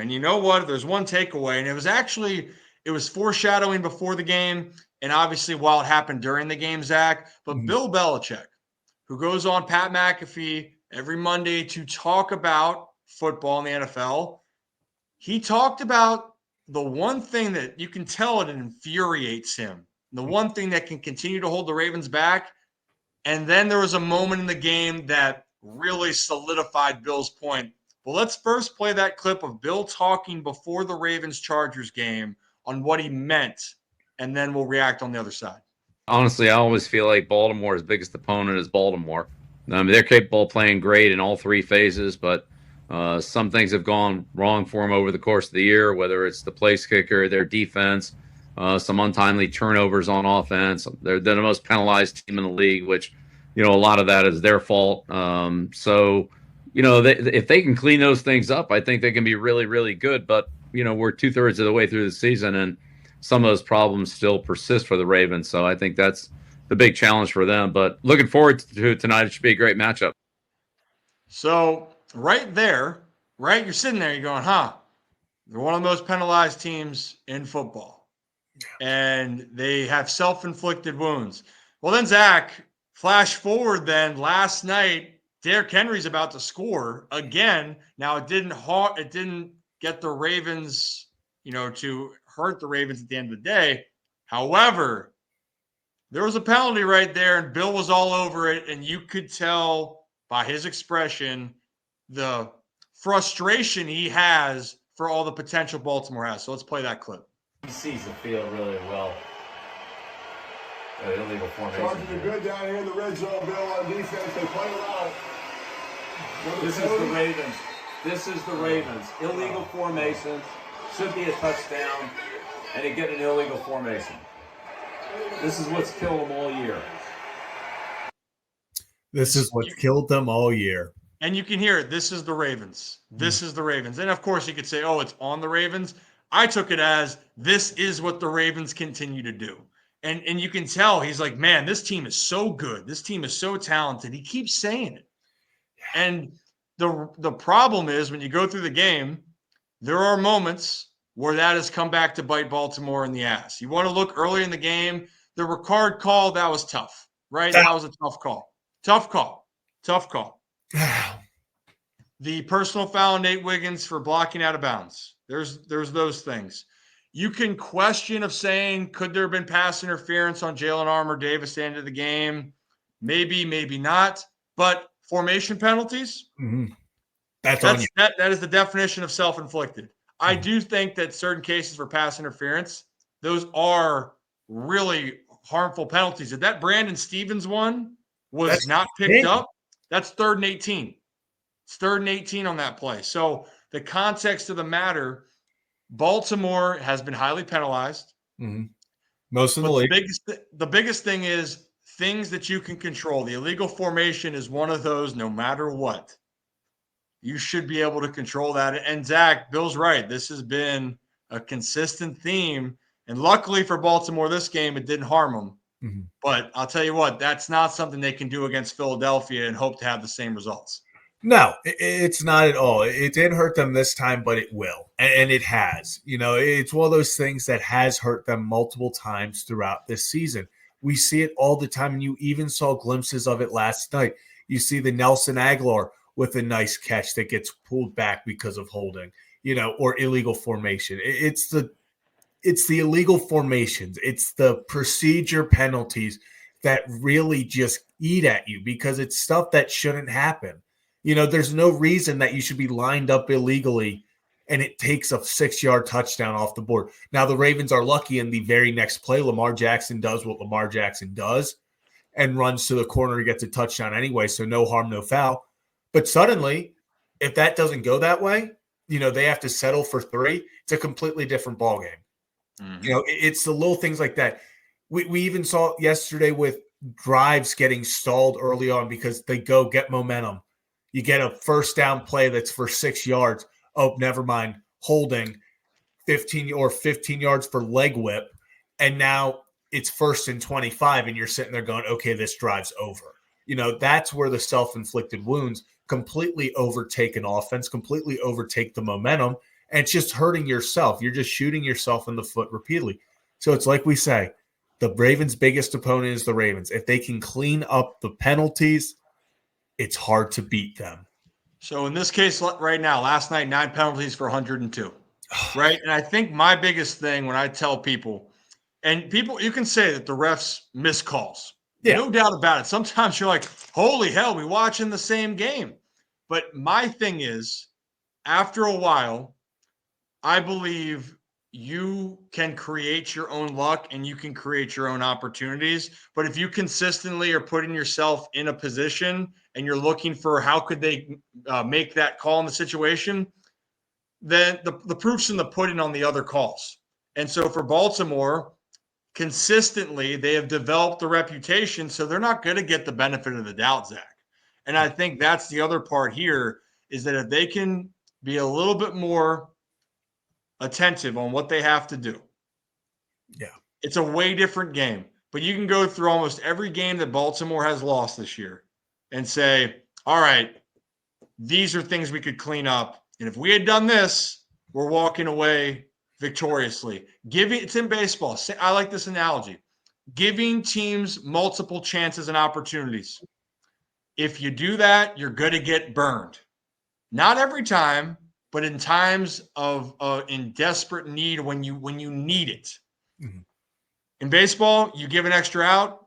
And you know what? There's one takeaway, and it was foreshadowing before the game, and obviously while it happened during the game, Zach. But Bill Belichick, who goes on Pat McAfee every Monday to talk about football in the NFL, he talked about the one thing that you can tell it infuriates him, the one thing that can continue to hold the Ravens back. And then there was a moment in the game that really solidified Bill's point. Well, let's first play that clip of Bill talking before the Ravens-Chargers game on what he meant, and then we'll react on the other side. Honestly, I always feel like Baltimore's biggest opponent is Baltimore. I mean, they're capable of playing great in all three phases, but some things have gone wrong for them over the course of the year, whether it's the place kicker, their defense, some untimely turnovers on offense. They're the most penalized team in the league, which, a lot of that is their fault. So, if they can clean those things up, I think they can be really, really good. But, we're 2/3 of the way through the season, and some of those problems still persist for the Ravens. So I think that's the big challenge for them. But looking forward to it tonight. It should be a great matchup. So right there, right, you're sitting there, you're going, they're one of the most penalized teams in football. And they have self-inflicted wounds. Well, then, Zach, flash forward then, last night, Derrick Henry's about to score again. Now, it didn't get the Ravens, to hurt the Ravens at the end of the day. However, there was a penalty right there, and Bill was all over it, and you could tell by his expression the frustration he has for all the potential Baltimore has. So let's play that clip. He sees the field really well. Illegal formation. Chargers are good down here in the red zone, Bill, on defense. They play a lot. This is the Ravens. This is the Ravens. Illegal formation. Should be a touchdown. And they get an illegal formation. This is what's killed them all year. This is what's killed them all year. And you can hear it. This is the Ravens. This is the Ravens. And, of course, you could say, oh, it's on the Ravens. I took it as this is what the Ravens continue to do. And you can tell he's like, man, this team is so good. This team is so talented. He keeps saying it. And the problem is when you go through the game, there are moments where that has come back to bite Baltimore in the ass. You want to look early in the game, the Ricard call, that was tough, right? That was a tough call. Tough call. The personal foul on Nate Wiggins for blocking out of bounds. There's those things. You can question of saying, could there have been pass interference on Jalen Armour Davis at the end of the game? Maybe, maybe not. But formation penalties, that is the definition of self-inflicted. I do think that certain cases for pass interference, those are really harmful penalties. If that Brandon Stevens one was not picked up, that's 3rd and 18. It's 3rd and 18 on that play. So the context of the matter, Baltimore has been highly penalized. Most of the league. The biggest thing is things that you can control. The illegal formation is one of those no matter what. You should be able to control that. And Zach, Bill's right. This has been a consistent theme. And luckily for Baltimore this game, it didn't harm them. But I'll tell you what, that's not something they can do against Philadelphia and hope to have the same results. No, it's not at all. It didn't hurt them this time, but it will. And it has. It's one of those things that has hurt them multiple times throughout this season. We see it all the time, and you even saw glimpses of it last night. You see the Nelson Aguilar with a nice catch that gets pulled back because of holding, or illegal formation. It's the illegal formations. It's the procedure penalties that really just eat at you because it's stuff that shouldn't happen. There's no reason that you should be lined up illegally and it takes a 6-yard touchdown off the board. Now, the Ravens are lucky in the very next play. Lamar Jackson does what Lamar Jackson does and runs to the corner and gets a touchdown anyway, so no harm, no foul. But suddenly, if that doesn't go that way, they have to settle for 3. It's a completely different ballgame. It's the little things like that. We even saw yesterday with drives getting stalled early on because they go get momentum. You get a first down play that's for 6 yards. Oh, never mind. Holding 15 yards for leg whip. And now it's 1st and 25 and you're sitting there going, okay, this drive's over. That's where the self-inflicted wounds completely overtake an offense, completely overtake the momentum, And it's just hurting yourself. You're just shooting yourself in the foot repeatedly. So it's like we say, the Ravens' biggest opponent is the Ravens. If they can clean up the penalties, it's hard to beat them. So in this case right now, last night, 9 penalties for 102, right? And I think my biggest thing when I tell people, and people, you can say that the refs miss calls. Yeah. No doubt about it. Sometimes you're like, holy hell, we watching the same game. But my thing is, after a while, I believe you can create your own luck and you can create your own opportunities. But if you consistently are putting yourself in a position and you're looking for how could they make that call in the situation, then the proof's in the pudding on the other calls. And so for Baltimore, consistently, they have developed the reputation, so they're not going to get the benefit of the doubt, Zach. And I think that's the other part here is that if they can be a little bit more attentive on what they have to do. Yeah. It's a way different game. But you can go through almost every game that Baltimore has lost this year and say, all right, these are things we could clean up. And if we had done this, we're walking away victoriously. It's in baseball. I like this analogy. Giving teams multiple chances and opportunities. If you do that, you're going to get burned. Not every time, but in times of in desperate need when you need it. Mm-hmm. In baseball, you give an extra out,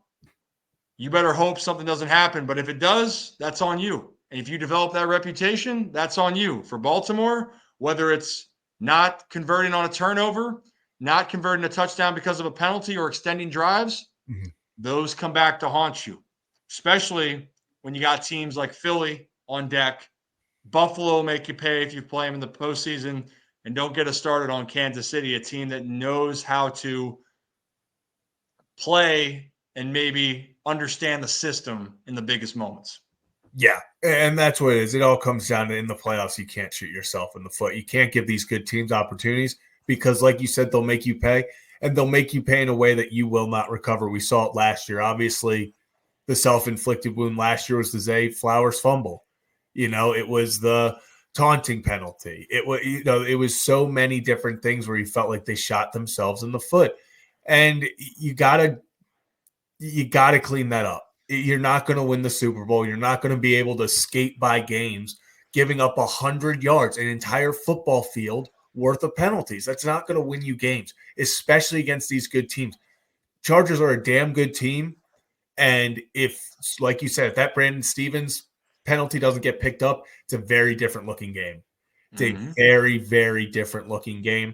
you better hope something doesn't happen. But if it does, that's on you. And if you develop that reputation, that's on you. For Baltimore, whether it's not converting on a turnover, not converting a touchdown because of a penalty or extending drives, those come back to haunt you, especially when you got teams like Philly on deck. Buffalo will make you pay if you play them in the postseason, and don't get us started on Kansas City, a team that knows how to play and maybe understand the system in the biggest moments. Yeah, and that's what it is. It all comes down to in the playoffs, you can't shoot yourself in the foot. You can't give these good teams opportunities because, like you said, they'll make you pay, and they'll make you pay in a way that you will not recover. We saw it last year. Obviously, the self-inflicted wound last year was the Zay Flowers fumble. It was the taunting penalty. It was so many different things where you felt like they shot themselves in the foot. And you gotta clean that up. You're not going to win the Super Bowl. You're not going to be able to skate by games, giving up 100 yards, an entire football field worth of penalties. That's not going to win you games, especially against these good teams. Chargers are a damn good team. And if, like you said, if that Brandon Stevens penalty doesn't get picked up, it's a very different looking game. It's a very, very different looking game.